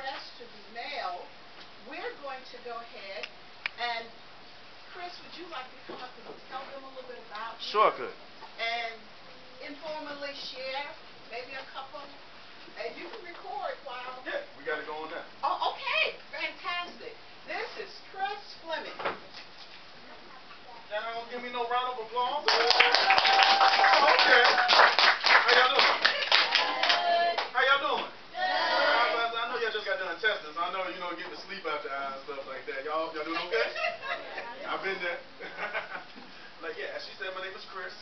addressed to be mailed, we're going to go ahead and, Chris, would you like to come up and tell them a little bit about you? Sure, good. And informally share maybe a couple, and you can record while. Yeah, we got to go on that. Oh, okay, fantastic. This is Chris Fleming. Y'all not gonna give me no round of applause? Oh, okay. How y'all doing? Good. How y'all doing? Good. I know y'all just got done testing, so I know getting to sleep after and stuff like that. Y'all doing okay? I've been there. Like as she said, my name is Chris.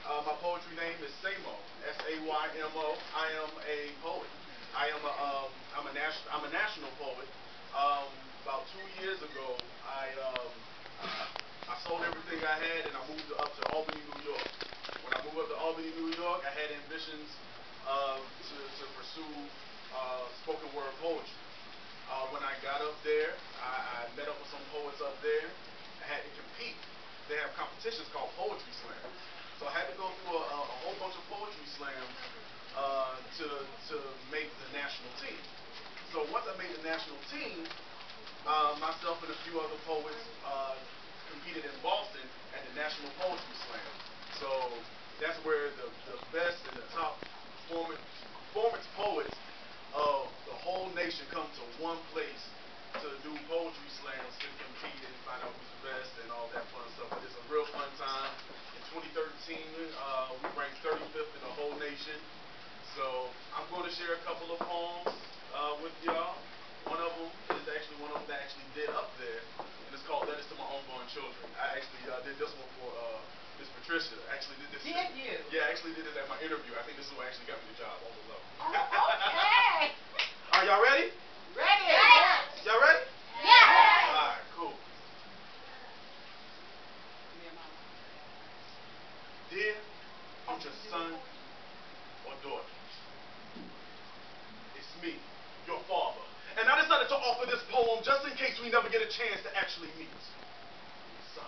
My poetry name is Saymo. Saymo. I am a poet. I'm a national poet. About 2 years ago, I sold everything I had and I moved up to Albany, New York. When I moved up to Albany, New York, I had ambitions to pursue spoken word poetry. When I got up there, I met up with some poets up there. I had to compete. They have competitions called poetry slams. So I had to go through a whole bunch of poetry slams to make the national team. So once I made the national team, myself and a few other poets competed in Boston at the National Poetry Slam. So that's where the best and the top performance poets of the whole nation come to one place to do poetry slams to compete and find out who's the best and all that fun stuff. But it's a real fun time. In 2013, we ranked 35th in the whole nation. So I'm going to share a couple of poems with y'all. One of them that actually did up there, and it's called Letters to My Unborn Children. I actually did this one for Miss Patricia. Actually did this. Did you? Yeah, I actually did it at my interview. I think this is what actually got me the job on the level. Okay. Are y'all ready? Ready. Yes. Y'all ready? Yes. All right, cool. Dear future son or daughter, it's me, your father. And I decided to offer this poem just in case we never get a chance to actually meet. Son,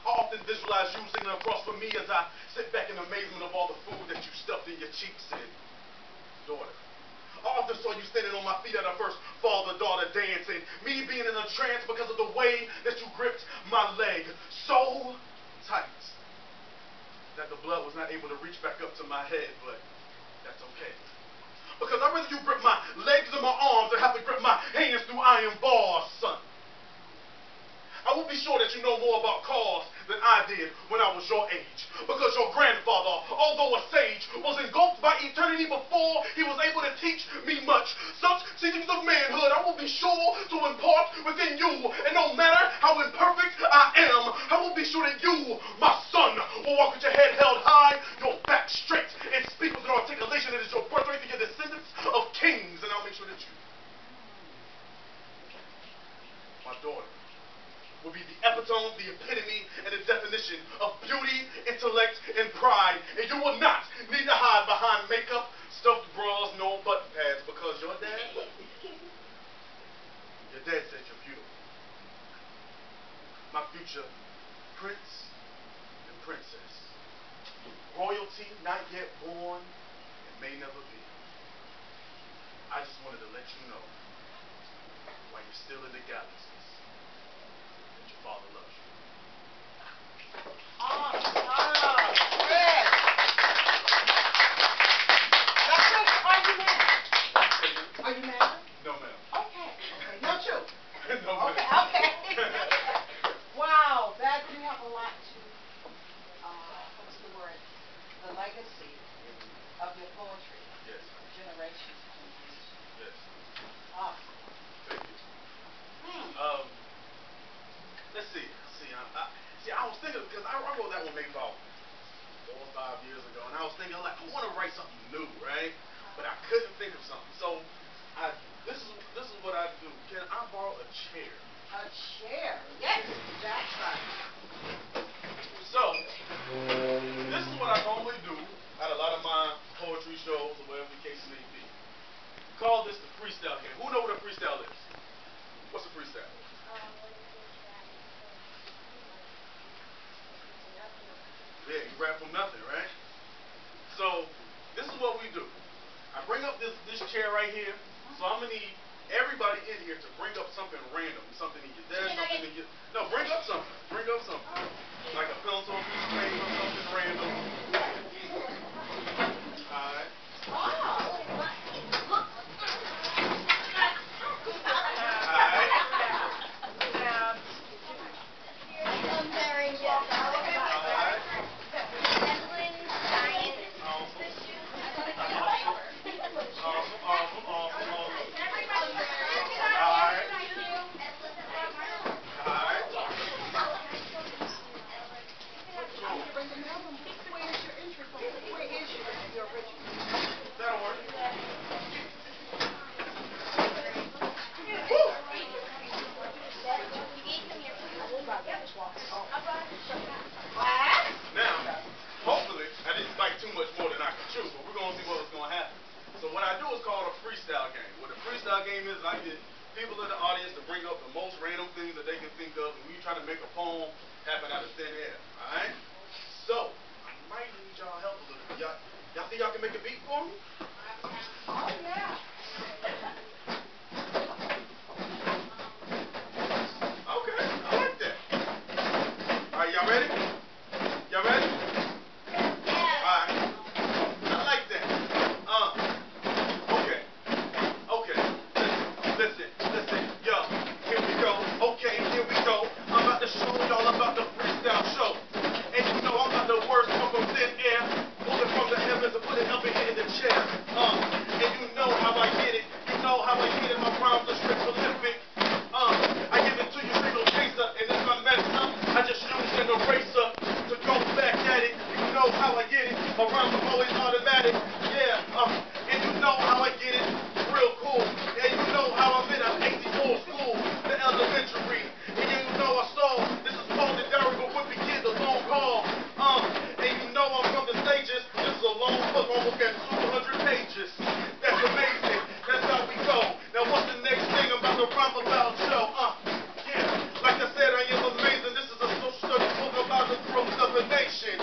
I often visualize you sitting across from me as I sit back in amazement of all the food that you stuffed in your cheeks in. Daughter, I often saw you standing on my feet at our first father-daughter dance, and me being in a trance because of the way that you gripped my leg so tight that the blood was not able to reach back up to my head, but that's okay. Because I'd rather you grip my legs and my arms than have to grip my hands through iron bars, son. I will be sure that you know more about cars than I did when I was your age. Because your grandfather, although a sage, was engulfed by eternity before he was able to teach me much. Such teachings of manhood I will be sure to impart within you. And no matter how imperfect I am, I will be sure that you, my son, will walk with your head held high, your back straight, and speak with an articulation that is your birthright to your descendants of kings. And I'll make sure that you, my daughter, will be the epitome, the epitome, and the definition of beauty, intellect, and pride. And you will not need to hide behind makeup, stuffed bras, no button pads, because your dad said you're beautiful. My future prince and princess. Royalty not yet born and may never be. I just wanted to let you know, while you're still in the galaxies, your father loves you. Awesome. Chris. Now, Chris, are you married? Are you married? No, ma'am. Okay. No children. No, ma'am. Okay. Wow, that you have a lot to, what's the word? The legacy of your poetry. Yes. Generations to generation. Yes. Awesome. Thank you. Let's see. I was thinking, because I wrote that one maybe about 4 or 5 years ago, and I was thinking, like, I want to write something new, right? But I couldn't think of something. So, this is what I do. Can I borrow a chair? A chair. Yes, that's right. So, this is what I normally do at a lot of my poetry shows or whatever the case may be. Call this the freestyle game. Who know what a freestyle is? What's a freestyle? Yeah, you rap from nothing, right? So, this is what we do. I bring up this chair right here, So I'm gonna need everybody in here to bring up something random, something in your desk, something in your no, bring up something. Bring up something. Like a pencil, a piece of paper, something random. Alright. Alright. Comparing Alright. science. Awesome. Alright. Alright. Where's your entry point? Where is your original? That'll work. Now, hopefully, I didn't bite too much more than I can chew, but we're going to see what's going to happen. So what I do is called a freestyle game. What a freestyle game is, I get people in the audience to bring up the most random things that they can think of, and we try to make a poem happen out of thin air. Alright? So, I might need y'all help a little bit. Y'all think y'all can make a beat for me? Oh, yeah. Okay, I like that. Alright, y'all ready? Y'all ready? Alright. I like that. Okay. Listen. Yo, here we go. Okay, here we go. I'm about to show y'all about the freestyle show. And you know I'm about to words come from thin air. Pull it from the heavens and put it up in here in the chair. And you know how I get it. You know how I get it. My rhymes are straight prolific. I give it to you straight no chaser. And if I mess up, I just use an eraser to go back at it. You know how I get it. My rhymes are always automatic. Yeah, and you know how I get it. Real cool. And you know how I'm in. I'm 84 school. The elementary. And you know I stole. This is called the diary of a whippy kid, the long haul. And you know I'm from the stages. This is a long book, almost got 200 pages. That's amazing. That's how we go. Now what's the next thing I'm about to rhyme about, show? Yeah, like I said, I am amazing. This is a social studies book about the growth of a nation.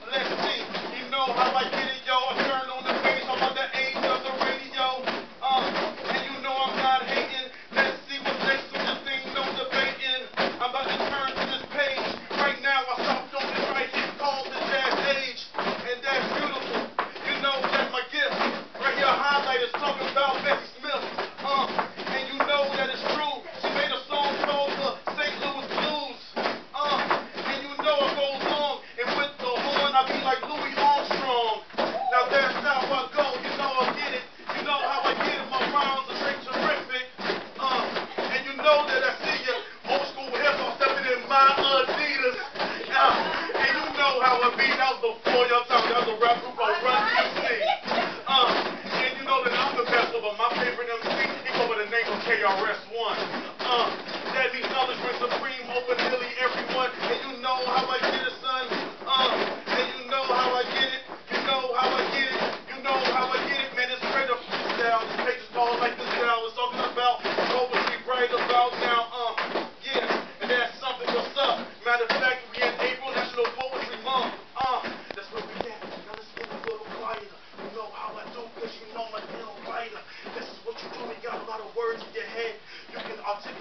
Let's see. You know how I get it, yo. I turn on the page. I'm on the age of the radio. And you know I'm not hating. Let's see what's next to this thing, no debating. I'm about to turn to this page. Right now I stopped on this right here called the jazz age. And that's beautiful. You know that's my gift. Right here highlighters talking about Bessie Smith. And you know that it's true. She made a song called the St. Louis Blues. And you know I go long. And with the horn I be like Louis Armstrong. Now that's how I go. You know I get it. You know how I get it. My rhymes are straight terrific. And you know that I see ya. Old school hip hop stepping in my Adidas. And you know how I be. That was before y'all time. That was a rap group called Run MC. And you know that I'm the best of them. My favorite MC, he go by the name of KRS-One. That means knowledge brings supreme, open nearly everyone. And you know how I get it, son. And you know how I get it. You know how I get it. You know how I get it, man. It's straight up freestyle. This page is called like this style. It's talking about poetry right about now. Yeah, and that's something what's up. Matter of fact, we in April, National Poetry Month. That's where we at. Now let's get a little quieter. You know how I do, cause you know I'm a damn writer. This is what you do. You got a lot of words in your head. You can articulate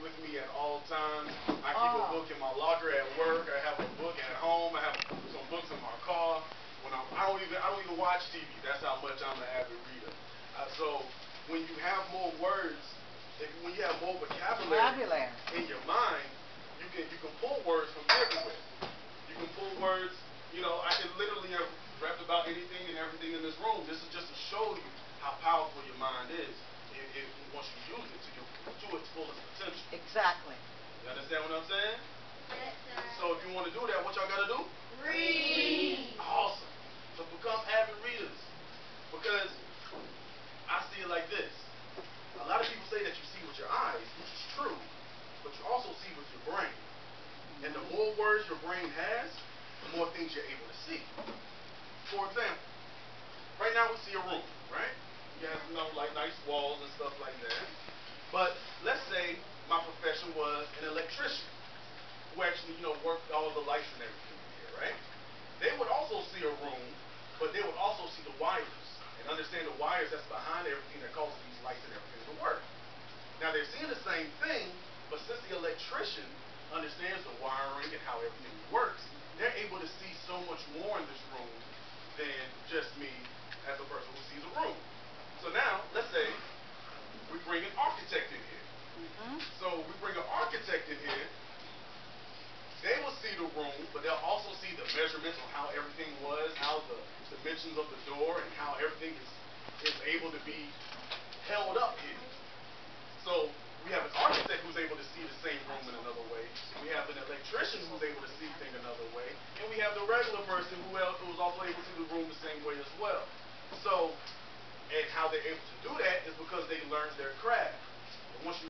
with me at all times. I keep a book in my locker at work. I have a book at home. I have some books in my car. I don't even watch TV. That's how much I'm an avid reader. So when you have more words, when you have more vocabulary in your mind, you can pull words from everywhere. You can pull words. I can literally have rapped about anything and everything in this room. This is just to show you how powerful your mind is once you use it to its fullest potential. Exactly. You understand what I'm saying? Yes, sir. So if you want to do that, what y'all got to do? Read. Awesome. So become avid readers. Because I see it like this. A lot of people say that you see with your eyes, which is true, but you also see with your brain. And the more words your brain has, the more things you're able to see. For example, right now we see a room, right? You have, like nice walls and stuff like that. But let's say my profession was an electrician who actually, worked all the lights and everything in here, right? They would also see a room, but they would also see the wires and understand the wires that's behind everything that causes these lights and everything to work. Now they're seeing the same thing, but since the electrician understands the wiring and how everything works, they're able to see so much more in this room than just me as a person who sees a room. So now, let's say we bring an architect in here. So we bring an architect in here. They will see the room, but they'll also see the measurements on how everything was, how the dimensions of the door, and how everything is able to be held up here. So we have an architect who's able to see the same room in another way. We have an electrician who's able to see things another way. And we have the regular person who's also able to see the room the same way as well. So, and how they're able to do that is because they learned their craft. And once you